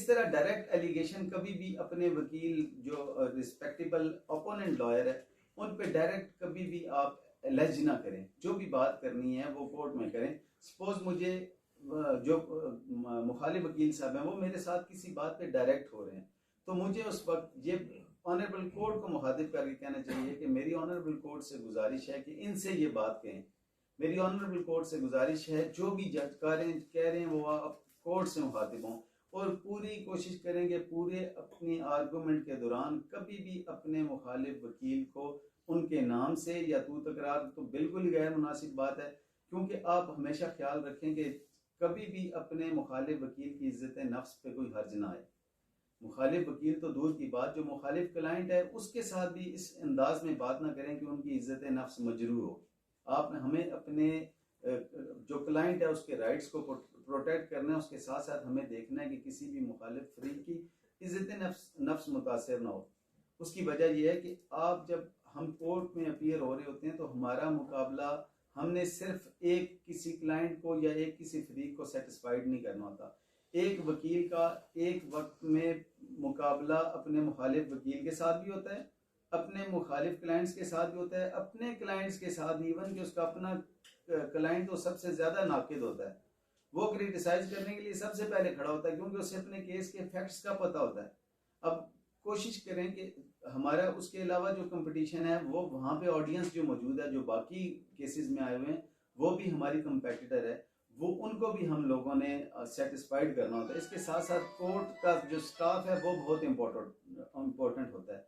तरह direct allegation कभी भी अपने वकील जो रिस्पेक्टेबल ओपोनेंट लॉयर है उन पे डायरेक्ट कभी भी आप एलेज ना करें। जो भी बात करनी है वो कोर्ट में करें। सपोज मुझे जो मुखालिफ वकील साहब हैं वो मेरे साथ किसी बात पे डायरेक्ट हो रहे हैं, तो मुझे उस वक्त ये ऑनरेबल कोर्ट को मुखातिब करके कहना चाहिए कि मेरी ऑनरेबल कोर्ट से गुजारिश है कि इनसे ये बात कहें। मेरी ऑनरेबल कोर्ट से गुजारिश है जो भी जज कह रहे हैं वो आप कोर्ट से मुखातिब हों, और पूरी कोशिश करेंगे पूरे अपनी आर्गूमेंट के दौरान कभी भी अपने मुखालिफ वकील को उनके नाम से या तू तकरार तो बिल्कुल ही गैर मुनासिब बात है। क्योंकि आप हमेशा ख्याल रखें कि कभी भी अपने मुखालिफ वकील की इज्जत नफ्स पे कोई हर्ज ना आए। मुखालिफ वकील तो दूर की बात, जो मुखालिफ क्लाइंट है उसके साथ भी इस अंदाज में बात ना करें कि उनकी इज्जत नफ्स मजरूह हो। आप हमें अपने जो क्लाइंट है उसके राइट्स को प्रोटेक्ट करना है, उसके साथ साथ हमें देखना है कि किसी भी मुखालिफ फरीक की इज्जत नफ्स मुतासर ना हो। उसकी वजह यह है कि आप जब हम कोर्ट में अपीयर हो रहे होते हैं तो हमारा मुकाबला हमने सिर्फ एक किसी क्लाइंट को या एक किसी फरीक को सेटिस्फाइड नहीं करना होता। एक वकील का एक वक्त में मुकाबला अपने मुखालिफ वकील के साथ भी होता है, अपने मुखालिफ क्लाइंट्स के साथ भी होता है, अपने क्लाइंट्स के साथ इवन कि उसका अपना क्लाइंट तो सबसे ज्यादा नाकिद होता है, वो क्रिटिसाइज करने के लिए सबसे पहले खड़ा होता है क्योंकि उसे अपने केस के फैक्ट्स का पता होता है। अब कोशिश करें कि हमारा उसके अलावा जो कंपटीशन है वो वहाँ पे ऑडियंस जो मौजूद है, जो बाकी केसेस में आए हुए हैं वो भी हमारी कंपेटिटर है, वो उनको भी हम लोगों ने सेटिस्फाइड करना होता है। इसके साथ साथ कोर्ट का जो स्टाफ है वो बहुत इम्पोर्टेंट होता है।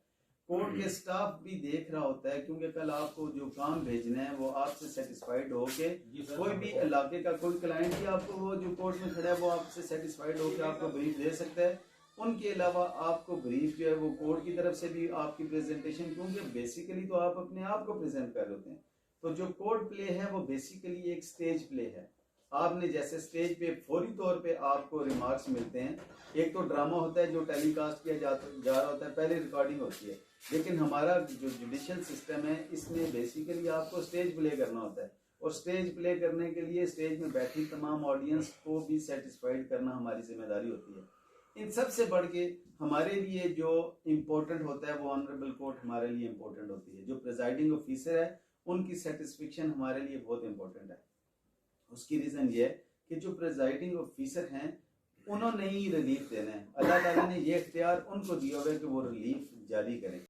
कोर्ट के स्टाफ भी देख रहा होता है क्योंकि कल आपको जो काम भेजना है वो आपसे सेटिस्फाइड हो के कोई भी इलाके का कोई क्लाइंट भी आपको वो जो कोर्ट में खड़ा है वो आपसे सेटिस्फाइड हो के आपको ब्रीफ दे सकता है। उनके अलावा आपको ब्रीफ जो है वो कोर्ट की तरफ से भी आपकी प्रेजेंटेशन, क्योंकि बेसिकली तो आप अपने आप को प्रेजेंट कर रहे होते हैं, तो जो कोर्ट प्ले है वो बेसिकली एक स्टेज प्ले है। आपने जैसे स्टेज पे फौरी तौर पे आपको रिमार्क्स मिलते हैं, एक तो ड्रामा होता है जो टेलीकास्ट किया जा रहा होता है, पहले रिकॉर्डिंग होती है, लेकिन हमारा जो जुडिशियल सिस्टम है इसमें बेसिकली आपको स्टेज प्ले करना होता है, और स्टेज प्ले करने के लिए स्टेज में बैठी तमाम ऑडियंस को भी सेटिस्फाइड करना हमारी जिम्मेदारी होती है। इन सब से बढ़ के हमारे लिए जो इम्पोर्टेंट होता है वो ऑनरेबल कोर्ट हमारे लिए इम्पोर्टेंट होती है। जो प्रिजाइडिंग ऑफिसर है उनकी सेटिस्फेक्शन हमारे लिए बहुत इम्पोर्टेंट है। उसकी रीजन ये है कि जो प्रिजाइडिंग ऑफिसर हैं उन्होंने ही रिलीफ देना है। अल्लाह ताला ने ये इख्तियार उनको दिया हुआ है कि वो रिलीफ जारी करें।